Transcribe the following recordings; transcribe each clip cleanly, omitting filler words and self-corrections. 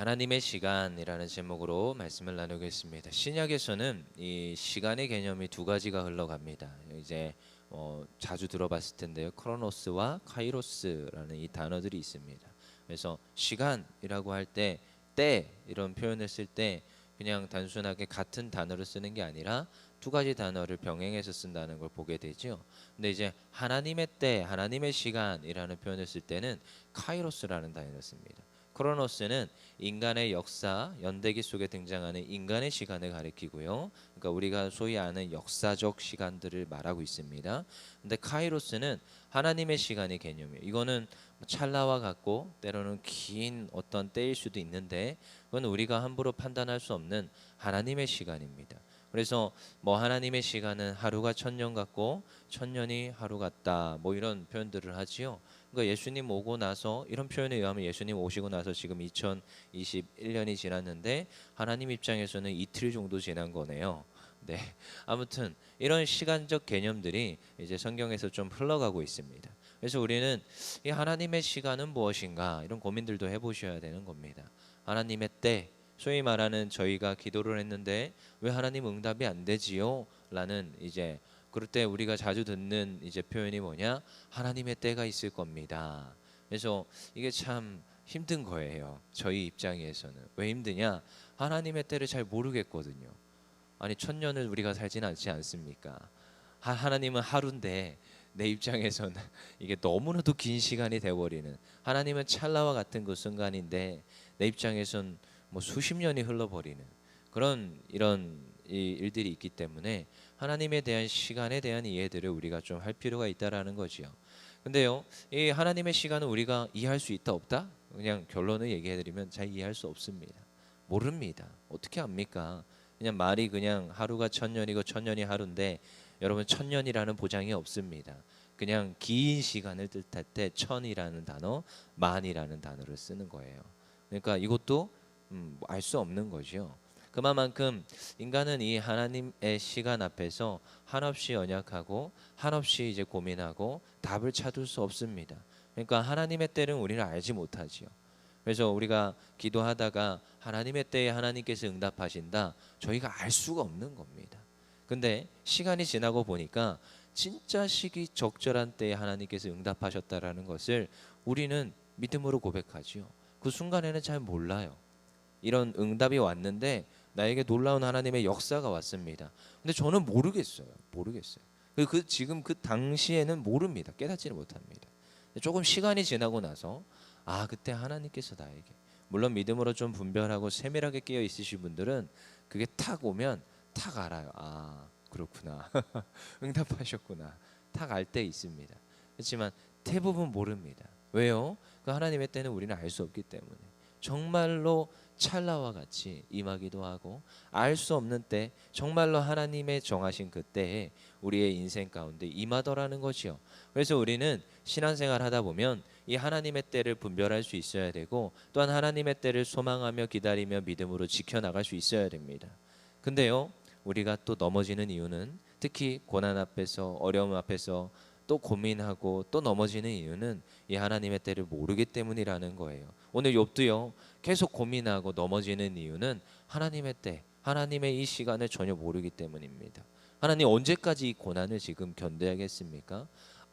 하나님의 시간이라는 제목으로 말씀을 나누겠습니다. 신약에서는 이 시간의 개념이 두 가지가 흘러갑니다. 이제 자주 들어봤을 텐데요. 크로노스와 카이로스라는 이 단어들이 있습니다. 그래서 시간이라고 할 때 이런 표현을 쓸 때 그냥 단순하게 같은 단어를 쓰는 게 아니라 두 가지 단어를 병행해서 쓴다는 걸 보게 되죠. 근데 이제 하나님의 때, 하나님의 시간이라는 표현을 쓸 때는 카이로스라는 단어를 씁니다. 크로노스는 인간의 역사, 연대기 속에 등장하는 인간의 시간을 가리키고요. 그러니까 우리가 소위 아는 역사적 시간들을 말하고 있습니다. 근데 카이로스는 하나님의 시간의 개념이에요. 이거는 찰나와 같고 때로는 긴 어떤 때일 수도 있는데 그건 우리가 함부로 판단할 수 없는 하나님의 시간입니다. 그래서 뭐 하나님의 시간은 하루가 천년 같고 천년이 하루 같다 뭐 이런 표현들을 하지요. 그러니까 예수님 오고 나서 이런 표현에 의하면 예수님 오시고 나서 지금 2021년이 지났는데 하나님 입장에서는 이틀 정도 지난 거네요. 네. 아무튼 이런 시간적 개념들이 이제 성경에서 좀 흘러가고 있습니다. 그래서 우리는 이 하나님의 시간은 무엇인가 이런 고민들도 해보셔야 되는 겁니다. 하나님의 때, 소위 말하는 저희가 기도를 했는데 왜 하나님 응답이 안 되지요? 라는 이제 그럴 때 우리가 자주 듣는 이제 표현이 뭐냐? 하나님의 때가 있을 겁니다. 그래서 이게 참 힘든 거예요. 저희 입장에서는. 왜 힘드냐? 하나님의 때를 잘 모르겠거든요. 아니 천년을 우리가 살지는 않지 않습니까? 하나님은 하루인데 내 입장에서는 이게 너무나도 긴 시간이 돼버리는, 하나님은 찰나와 같은 그 순간인데 내 입장에선 뭐 수십 년이 흘러버리는 그런 이런 이 일들이 있기 때문에 하나님에 대한 시간에 대한 이해들을 우리가 좀 할 필요가 있다라는 거지요. 근데요, 이 하나님의 시간은 우리가 이해할 수 있다 없다? 그냥 결론을 얘기해드리면 잘 이해할 수 없습니다. 모릅니다. 어떻게 압니까? 그냥 말이 그냥 하루가 천년이고 천년이 하루인데 여러분 천년이라는 보장이 없습니다. 그냥 긴 시간을 뜻할 때 천이라는 단어, 만이라는 단어를 쓰는 거예요. 그러니까 이것도 알 수 없는 거죠. 그만큼 인간은 이 하나님의 시간 앞에서 한없이 연약하고 한없이 이제 고민하고 답을 찾을 수 없습니다. 그러니까 하나님의 때는 우리는 알지 못하지요. 그래서 우리가 기도하다가 하나님의 때에 하나님께서 응답하신다, 저희가 알 수가 없는 겁니다. 근데 시간이 지나고 보니까 진짜 시기 적절한 때에 하나님께서 응답하셨다라는 것을 우리는 믿음으로 고백하지요. 그 순간에는 잘 몰라요. 이런 응답이 왔는데 나에게 놀라운 하나님의 역사가 왔습니다. 근데 저는 모르겠어요. 모르겠어요. 지금 그 당시에는 모릅니다. 깨닫지를 못합니다. 조금 시간이 지나고 나서 그때 하나님께서 나에게, 물론 믿음으로 좀 분별하고 세밀하게 깨어 있으신 분들은 그게 탁 오면 탁 알아요. 그렇구나. 응답하셨구나. 탁 알 때 있습니다. 그렇지만 대부분 모릅니다. 왜요? 그 하나님의 때는 우리는 알 수 없기 때문에 정말로 찰나와 같이 임하기도 하고, 알 수 없는 때 정말로 하나님의 정하신 그 때에 우리의 인생 가운데 임하더라는 것이요. 그래서 우리는 신앙생활 하다 보면 이 하나님의 때를 분별할 수 있어야 되고, 또한 하나님의 때를 소망하며 기다리며 믿음으로 지켜나갈 수 있어야 됩니다. 근데요, 우리가 또 넘어지는 이유는, 특히 고난 앞에서 어려움 앞에서 또 고민하고 또 넘어지는 이유는 이 하나님의 때를 모르기 때문이라는 거예요. 오늘 욥도요, 계속 고민하고 넘어지는 이유는 하나님의 때, 하나님의 이 시간을 전혀 모르기 때문입니다. 하나님 언제까지 이 고난을 지금 견뎌야겠습니까?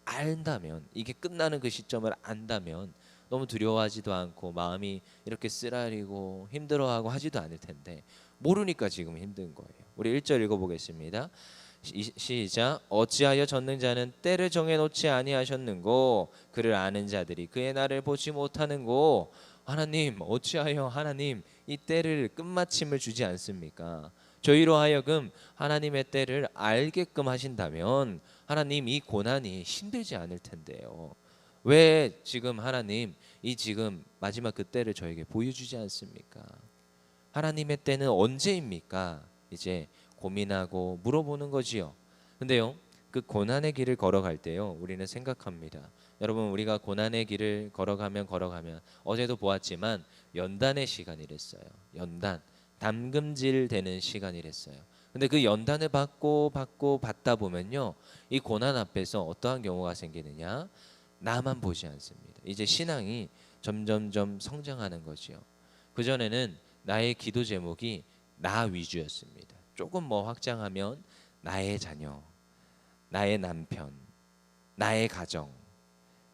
안다면, 이게 끝나는 그 시점을 안다면 너무 두려워하지도 않고 마음이 이렇게 쓰라리고 힘들어하고 하지도 않을 텐데, 모르니까 지금 힘든 거예요. 우리 1절 읽어보겠습니다. 시작. 어찌하여 전능자는 때를 정해놓지 아니하셨는고, 그를 아는 자들이 그의 날을 보지 못하는고. 하나님, 어찌하여 하나님 이 때를 끝마침을 주지 않습니까? 저희로 하여금 하나님의 때를 알게끔 하신다면 하나님 이 고난이 힘들지 않을 텐데요. 왜 지금 하나님 이 지금 마지막 그 때를 저에게 보여주지 않습니까? 하나님의 때는 언제입니까? 이제 고민하고 물어보는 거지요. 근데요, 그 고난의 길을 걸어갈 때요, 우리는 생각합니다. 여러분, 우리가 고난의 길을 걸어가면 어제도 보았지만 연단의 시간이랬어요. 연단, 담금질 되는 시간이랬어요. 근데 그 연단을 받다 보면요, 이 고난 앞에서 어떠한 경우가 생기느냐? 나만 보지 않습니다. 이제 신앙이 점점점 성장하는 거지요. 그 전에는 나의 기도 제목이 나 위주였습니다. 조금 뭐 확장하면 나의 자녀, 나의 남편, 나의 가정,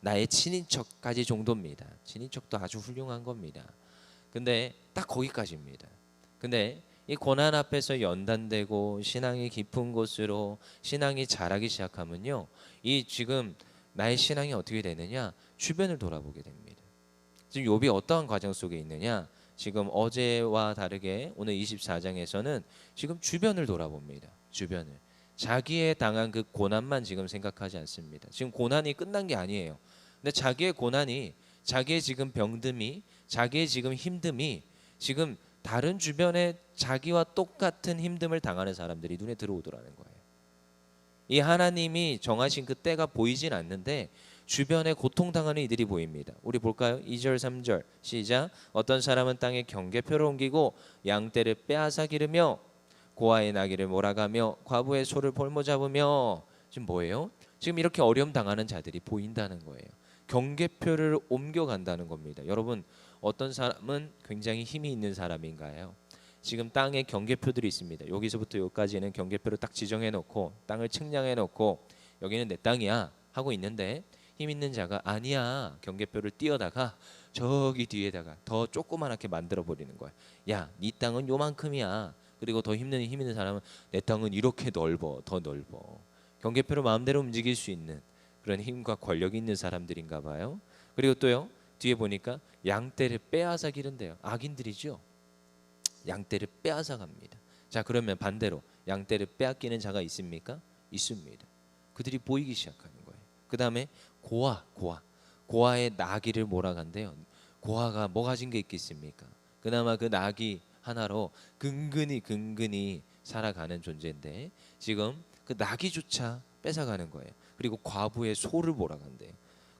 나의 친인척까지 정도입니다. 친인척도 아주 훌륭한 겁니다. 근데 딱 거기까지입니다. 근데 이 고난 앞에서 연단되고 신앙이 깊은 곳으로 신앙이 자라기 시작하면요, 이 지금 나의 신앙이 어떻게 되느냐, 주변을 돌아보게 됩니다. 지금 욥이 어떠한 과정 속에 있느냐, 지금 어제와 다르게 오늘 24장에서는 지금 주변을 돌아봅니다. 주변을. 자기의 당한 그 고난만 지금 생각하지 않습니다. 지금 고난이 끝난 게 아니에요. 근데 자기의 고난이, 자기의 지금 병듦이, 자기의 지금 힘듦이 지금 다른 주변에 자기와 똑같은 힘듦을 당하는 사람들이 눈에 들어오더라는 거예요. 이 하나님이 정하신 그 때가 보이진 않는데 주변에 고통당하는 이들이 보입니다. 우리 볼까요? 2절 3절 시작. 어떤 사람은 땅에 경계표를 옮기고 양떼를 빼앗아 기르며 고아의 나귀를 몰아가며 과부의 소를 볼모 잡으며, 지금 뭐예요? 지금 이렇게 어려움 당하는 자들이 보인다는 거예요. 경계표를 옮겨간다는 겁니다. 여러분, 어떤 사람은 굉장히 힘이 있는 사람인가요? 지금 땅에 경계표들이 있습니다. 여기서부터 여기까지는 경계표를 딱 지정해 놓고 땅을 측량해 놓고 여기는 내 땅이야 하고 있는데, 힘 있는 자가 아니야, 경계표를 띄어다가 저기 뒤에다가 더 조그맣게 만들어 버리는 거야. 야, 네 땅은 요만큼이야. 그리고 더 힘 있는 사람은 내 땅은 이렇게 넓어, 더 넓어. 경계표를 마음대로 움직일 수 있는 그런 힘과 권력이 있는 사람들인가 봐요. 그리고 또요, 뒤에 보니까 양떼를 빼앗아 기른대요. 악인들이죠. 양떼를 빼앗아 갑니다. 자, 그러면 반대로 양떼를 빼앗기는 자가 있습니까? 있습니다. 그들이 보이기 시작하는 거예요. 그 다음에 고아의 나귀를 몰아간대요. 고아가 뭐 가진 게 있겠습니까? 그나마 그 나귀 하나로 근근히 살아가는 존재인데 지금 그 나귀조차 뺏어가는 거예요. 그리고 과부의 소를 몰아간대요.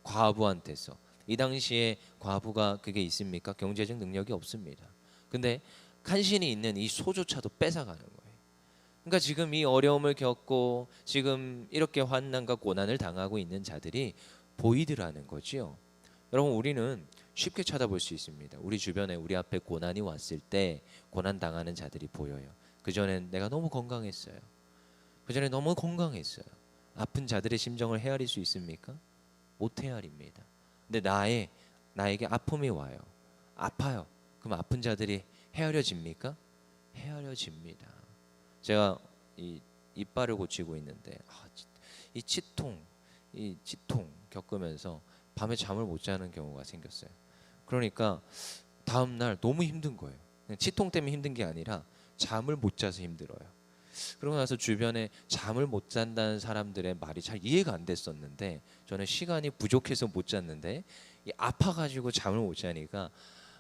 과부한테서. 이 당시에 과부가 그게 있습니까? 경제적 능력이 없습니다. 근데 간신히 있는 이 소조차도 뺏어가는 거예요. 그러니까 지금 이 어려움을 겪고 지금 이렇게 환난과 고난을 당하고 있는 자들이 보이더라는 거지요. 여러분, 우리는 쉽게 찾아볼 수 있습니다. 우리 주변에 우리 앞에 고난이 왔을 때 고난 당하는 자들이 보여요. 그전엔 내가 너무 건강했어요. 그전에 너무 건강했어요. 아픈 자들의 심정을 헤아릴 수 있습니까? 못 헤아립니다. 근데 나에게 아픔이 와요. 아파요. 그럼 아픈 자들이 헤아려집니까? 헤아려집니다. 제가 이 이빨을 고치고 있는데 이 치통 겪으면서 밤에 잠을 못 자는 경우가 생겼어요. 그러니까 다음 날 너무 힘든 거예요. 치통 때문에 힘든 게 아니라 잠을 못 자서 힘들어요. 그러고 나서 주변에 잠을 못 잔다는 사람들의 말이 잘 이해가 안 됐었는데, 저는 시간이 부족해서 못 잤는데 아파가지고 잠을 못 자니까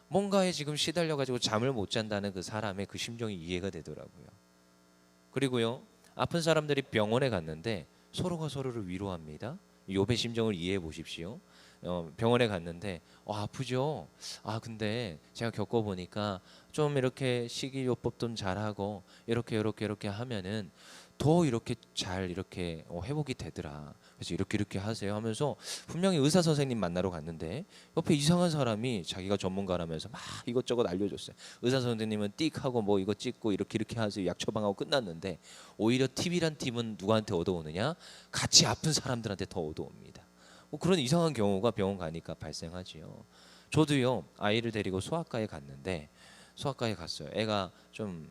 뭔가에 지금 시달려가지고 잠을 못 잔다는 그 사람의 그 심정이 이해가 되더라고요. 그리고요, 아픈 사람들이 병원에 갔는데 서로가 서로를 위로합니다. 욥의 심정을 이해해 보십시오. 병원에 갔는데 아프죠? 근데 제가 겪어보니까 좀 이렇게 식이요법 좀 잘하고 이렇게 하면은 더 이렇게 잘 이렇게 회복이 되더라. 그래서 이렇게 하세요 하면서 분명히 의사 선생님 만나러 갔는데 옆에 이상한 사람이 자기가 전문가라면서 막 이것저것 알려줬어요. 의사 선생님은 띡 하고 뭐 이거 찍고 이렇게 하세요 약 처방하고 끝났는데, 오히려 TV란 팀은 누구한테 얻어오느냐? 같이 아픈 사람들한테 더 얻어옵니다. 그런 이상한 경우가 병원 가니까 발생하지요. 저도요, 아이를 데리고 소아과에 갔는데 소아과에 갔어요. 애가 좀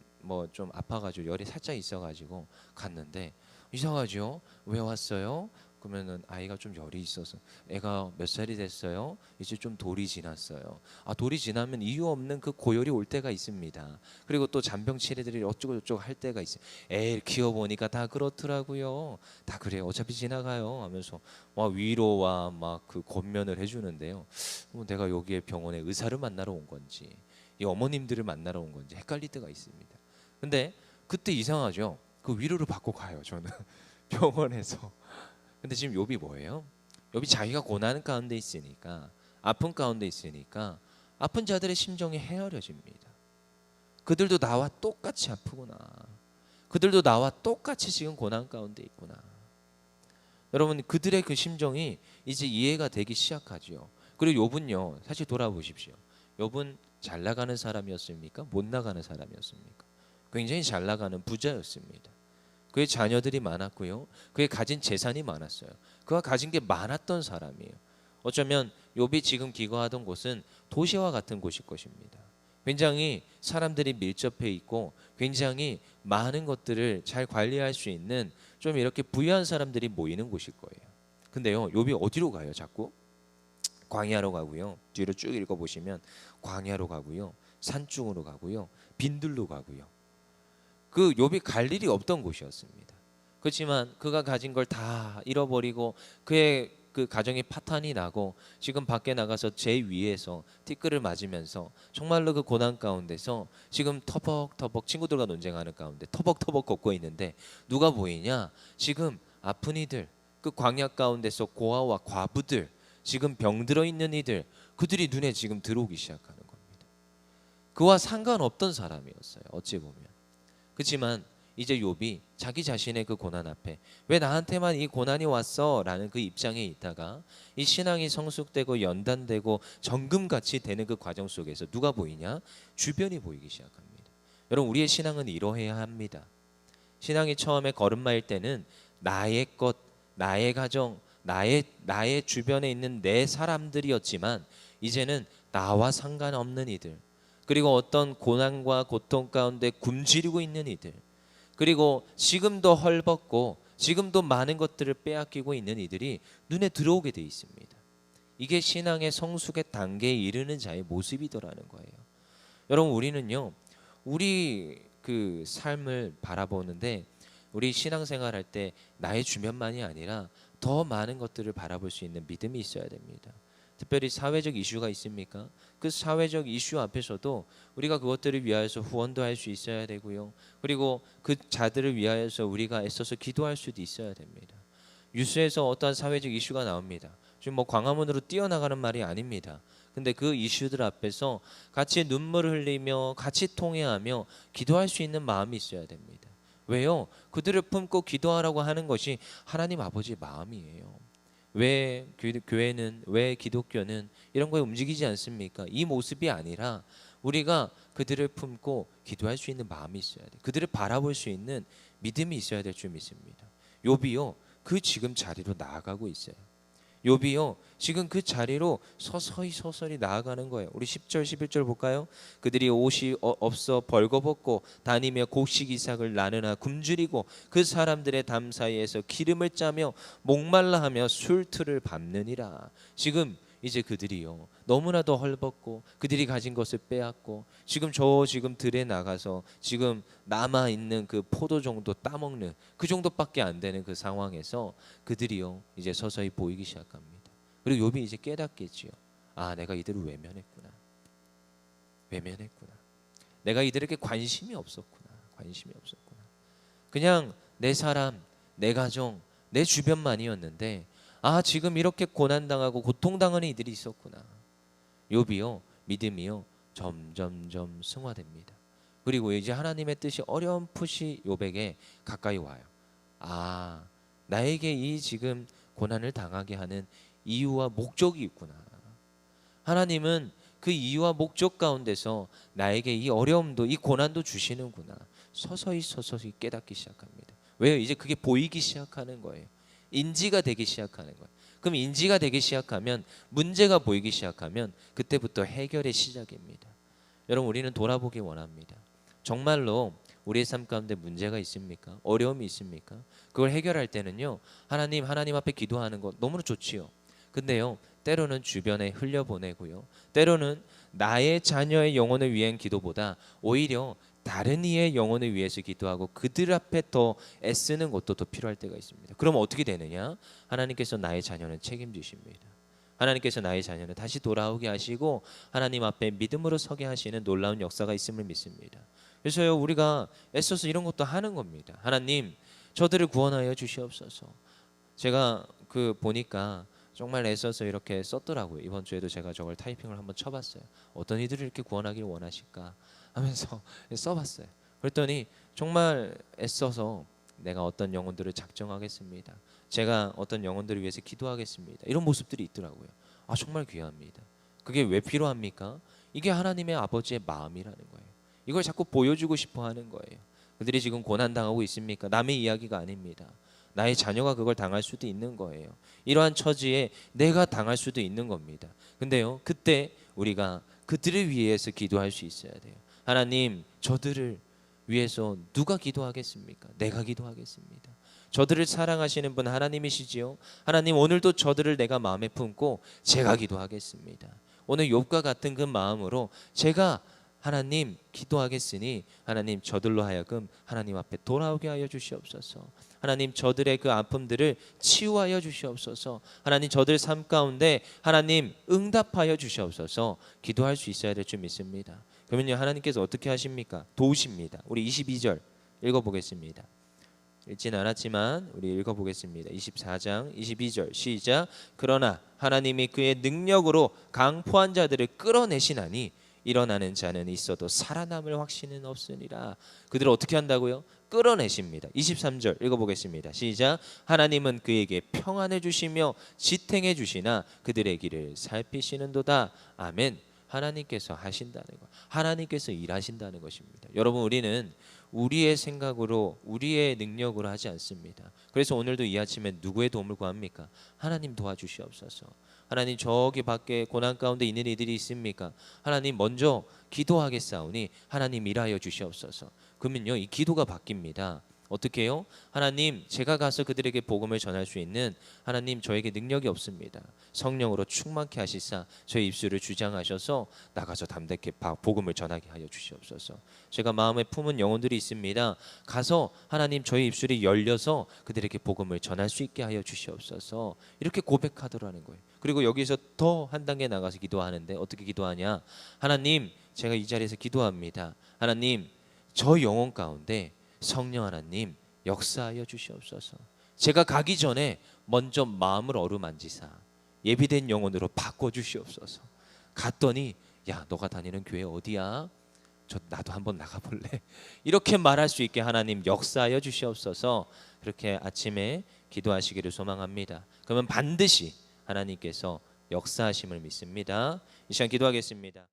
아파가지고 열이 살짝 있어가지고 갔는데 이상하죠? 왜 왔어요? 그러면은 아이가 좀 열이 있어서. 애가 몇 살이 됐어요? 이제 좀 돌이 지났어요. 돌이 지나면 이유 없는 그 고열이 올 때가 있습니다. 그리고 또 잔병 치레들이 어쩌고 저쩌고 할 때가 있어요. 애 키워보니까 다 그렇더라고요. 다 그래요. 어차피 지나가요 하면서 막 위로와 막 그 권면을 해주는데요. 내가 여기에 병원에 의사를 만나러 온 건지 이 어머님들을 만나러 온 건지 헷갈릴 때가 있습니다. 근데 그때 이상하죠. 그 위로를 받고 가요, 저는. 병원에서. 근데 지금 욥이 뭐예요? 욥이 자기가 고난 가운데 있으니까, 아픔 가운데 있으니까 아픈 자들의 심정이 헤아려집니다. 그들도 나와 똑같이 아프구나. 그들도 나와 똑같이 지금 고난 가운데 있구나. 여러분, 그들의 그 심정이 이제 이해가 되기 시작하죠. 그리고 욥은요, 사실 돌아보십시오. 욥은 잘 나가는 사람이었습니까? 못 나가는 사람이었습니까? 굉장히 잘 나가는 부자였습니다. 그의 자녀들이 많았고요. 그의 가진 재산이 많았어요. 그가 가진 게 많았던 사람이에요. 어쩌면 욥이 지금 기거하던 곳은 도시와 같은 곳일 것입니다. 굉장히 사람들이 밀접해 있고 굉장히 많은 것들을 잘 관리할 수 있는 좀 이렇게 부유한 사람들이 모이는 곳일 거예요. 근데요, 욥이 어디로 가요? 자꾸 광야로 가고요. 뒤로 쭉 읽어 보시면 광야로 가고요. 산중으로 가고요. 빈들로 가고요. 그 욥이 갈 일이 없던 곳이었습니다. 그렇지만 그가 가진 걸 다 잃어버리고 그의 그 가정이 파탄이 나고 지금 밖에 나가서 제 위에서 티끌을 맞으면서 정말로 그 고난 가운데서 지금 터벅터벅 친구들과 논쟁하는 가운데 터벅터벅 걷고 있는데 누가 보이냐? 지금 아픈 이들, 그 광야 가운데서 고아와 과부들, 지금 병들어 있는 이들, 그들이 눈에 지금 들어오기 시작하는 겁니다. 그와 상관없던 사람이었어요. 어찌 보면. 그렇지만 이제 욥이 자기 자신의 그 고난 앞에 왜 나한테만 이 고난이 왔어? 라는 그 입장에 있다가 이 신앙이 성숙되고 연단되고 정금같이 되는 그 과정 속에서 누가 보이냐? 주변이 보이기 시작합니다. 여러분, 우리의 신앙은 이러해야 합니다. 신앙이 처음에 걸음마일 때는 나의 것, 나의 가정, 나의 주변에 있는 내 사람들이었지만 이제는 나와 상관없는 이들, 그리고 어떤 고난과 고통 가운데 굶주리고 있는 이들, 그리고 지금도 헐벗고 지금도 많은 것들을 빼앗기고 있는 이들이 눈에 들어오게 돼 있습니다. 이게 신앙의 성숙의 단계에 이르는 자의 모습이더라는 거예요. 여러분, 우리는요, 우리 그 삶을 바라보는데 우리 신앙생활 할 때 나의 주변만이 아니라 더 많은 것들을 바라볼 수 있는 믿음이 있어야 됩니다. 특별히 사회적 이슈가 있습니까? 그 사회적 이슈 앞에서도 우리가 그것들을 위하여서 후원도 할 수 있어야 되고요. 그리고 그 자들을 위하여서 우리가 애써서 기도할 수도 있어야 됩니다. 뉴스에서 어떠한 사회적 이슈가 나옵니다. 지금 뭐 광화문으로 뛰어나가는 말이 아닙니다. 근데 그 이슈들 앞에서 같이 눈물을 흘리며 같이 통회하며 기도할 수 있는 마음이 있어야 됩니다. 왜요? 그들을 품고 기도하라고 하는 것이 하나님 아버지의 마음이에요. 왜 교회는, 왜 기독교는 이런 거에 움직이지 않습니까? 이 모습이 아니라 우리가 그들을 품고 기도할 수 있는 마음이 있어야 돼. 그들을 바라볼 수 있는 믿음이 있어야 될 줄 믿습니다. 욥이요, 그 지금 자리로 나아가고 있어요. 욥이요, 지금 그 자리로 서서히 나아가는 거예요. 우리 10절 11절 볼까요? 그들이 옷이 없어 벌거벗고 다니며 곡식 이삭을 나누나 굶주리고 그 사람들의 담 사이에서 기름을 짜며 목말라하며 술틀을 밟느니라. 지금 이제 그들이요, 너무나도 헐벗고 그들이 가진 것을 빼앗고 지금 들에 나가서 지금 남아 있는 그 포도 정도 따먹는 그 정도밖에 안 되는 그 상황에서 그들이요, 이제 서서히 보이기 시작합니다. 그리고 욥이 이제 깨닫겠지요. 아, 내가 이들을 외면했구나. 내가 이들에게 관심이 없었구나. 그냥 내 사람, 내 가정, 내 주변만이었는데 아, 지금 이렇게 고난당하고 고통당하는 이들이 있었구나. 욥이요, 믿음이요, 점점점 승화됩니다. 그리고 이제 하나님의 뜻이 어렴풋이 욥에게 가까이 와요. 아, 나에게 이 지금 고난을 당하게 하는 이유와 목적이 있구나. 하나님은 그 이유와 목적 가운데서 나에게 이 어려움도 이 고난도 주시는구나. 서서히 깨닫기 시작합니다. 왜요? 이제 그게 보이기 시작하는 거예요. 인지가 되기 시작하는 거예요. 그럼 인지가 되기 시작하면, 문제가 보이기 시작하면 그때부터 해결의 시작입니다. 여러분, 우리는 돌아보기 원합니다. 정말로 우리의 삶 가운데 문제가 있습니까? 어려움이 있습니까? 그걸 해결할 때는요, 하나님 앞에 기도하는 것 너무나 좋지요. 근데요, 때로는 주변에 흘려보내고요, 때로는 나의 자녀의 영혼을 위한 기도보다 오히려 다른 이의 영혼을 위해서 기도하고 그들 앞에 더 애쓰는 것도 더 필요할 때가 있습니다. 그럼 어떻게 되느냐? 하나님께서 나의 자녀는 책임지십니다. 하나님께서 나의 자녀는 다시 돌아오게 하시고 하나님 앞에 믿음으로 서게 하시는 놀라운 역사가 있음을 믿습니다. 그래서요, 우리가 애써서 이런 것도 하는 겁니다. 하나님, 저들을 구원하여 주시옵소서. 제가 그 보니까 정말 애써서 이렇게 썼더라고요. 이번 주에도 제가 저걸 타이핑을 한번 쳐봤어요. 어떤 이들을 이렇게 구원하기를 원하실까 하면서 써봤어요. 그랬더니 정말 애써서 내가 어떤 영혼들을 작정하겠습니다. 제가 어떤 영혼들을 위해서 기도하겠습니다. 이런 모습들이 있더라고요. 아, 정말 귀합니다. 그게 왜 필요합니까? 이게 하나님의 아버지의 마음이라는 거예요. 이걸 자꾸 보여주고 싶어 하는 거예요. 그들이 지금 고난당하고 있습니까? 남의 이야기가 아닙니다. 나의 자녀가 그걸 당할 수도 있는 거예요. 이러한 처지에 내가 당할 수도 있는 겁니다. 근데요, 그때 우리가 그들을 위해서 기도할 수 있어야 돼요. 하나님, 저들을 위해서 누가 기도하겠습니까? 내가 기도하겠습니다. 저들을 사랑하시는 분 하나님이시지요. 하나님, 오늘도 저들을 내가 마음에 품고 제가 기도하겠습니다. 오늘 욥과 같은 그 마음으로 제가 하나님 기도하겠으니 하나님 저들로 하여금 하나님 앞에 돌아오게 하여 주시옵소서. 하나님 저들의 그 아픔들을 치유하여 주시옵소서. 하나님 저들 삶 가운데 하나님 응답하여 주시옵소서. 기도할 수 있어야 될 줄 믿습니다. 그러면요, 하나님께서 어떻게 하십니까? 도우십니다. 우리 22절 읽어보겠습니다. 읽진 않았지만 우리 읽어보겠습니다. 24장 22절 시작. 그러나 하나님이 그의 능력으로 강포한 자들을 끌어내시나니 일어나는 자는 있어도 살아남을 확신은 없으니라. 그들을 어떻게 한다고요? 끌어내십니다. 23절 읽어보겠습니다. 시작. 하나님은 그에게 평안을 주시며 지탱해 주시나 그들의 길을 살피시는도다. 아멘. 하나님께서 하신다는 것, 하나님께서 일하신다는 것입니다. 여러분, 우리는 우리의 생각으로 우리의 능력으로 하지 않습니다. 그래서 오늘도 이 아침에 누구의 도움을 구합니까? 하나님 도와주시옵소서. 하나님, 저기 밖에 고난 가운데 있는 이들이 있습니까? 하나님, 먼저 기도하겠사오니 하나님 일하여 주시옵소서. 그러면요, 이 기도가 바뀝니다. 어떻게 해요? 하나님, 제가 가서 그들에게 복음을 전할 수 있는 하나님, 저에게 능력이 없습니다. 성령으로 충만케 하시사 저의 입술을 주장하셔서 나가서 담대히 복음을 전하게 하여 주시옵소서. 제가 마음에 품은 영혼들이 있습니다. 가서 하나님, 저의 입술이 열려서 그들에게 복음을 전할 수 있게 하여 주시옵소서. 이렇게 고백하더라는 거예요. 그리고 여기서 더 한 단계 나가서 기도하는데 어떻게 기도하냐? 하나님, 제가 이 자리에서 기도합니다. 하나님, 저 영혼 가운데 성령 하나님 역사하여 주시옵소서. 제가 가기 전에 먼저 마음을 어루만지사 예비된 영혼으로 바꿔주시옵소서. 갔더니 야, 너가 다니는 교회 어디야? 나도 한번 나가볼래. 이렇게 말할 수 있게 하나님 역사하여 주시옵소서. 그렇게 아침에 기도하시기를 소망합니다. 그러면 반드시 하나님께서 역사하심을 믿습니다. 이 시간 기도하겠습니다.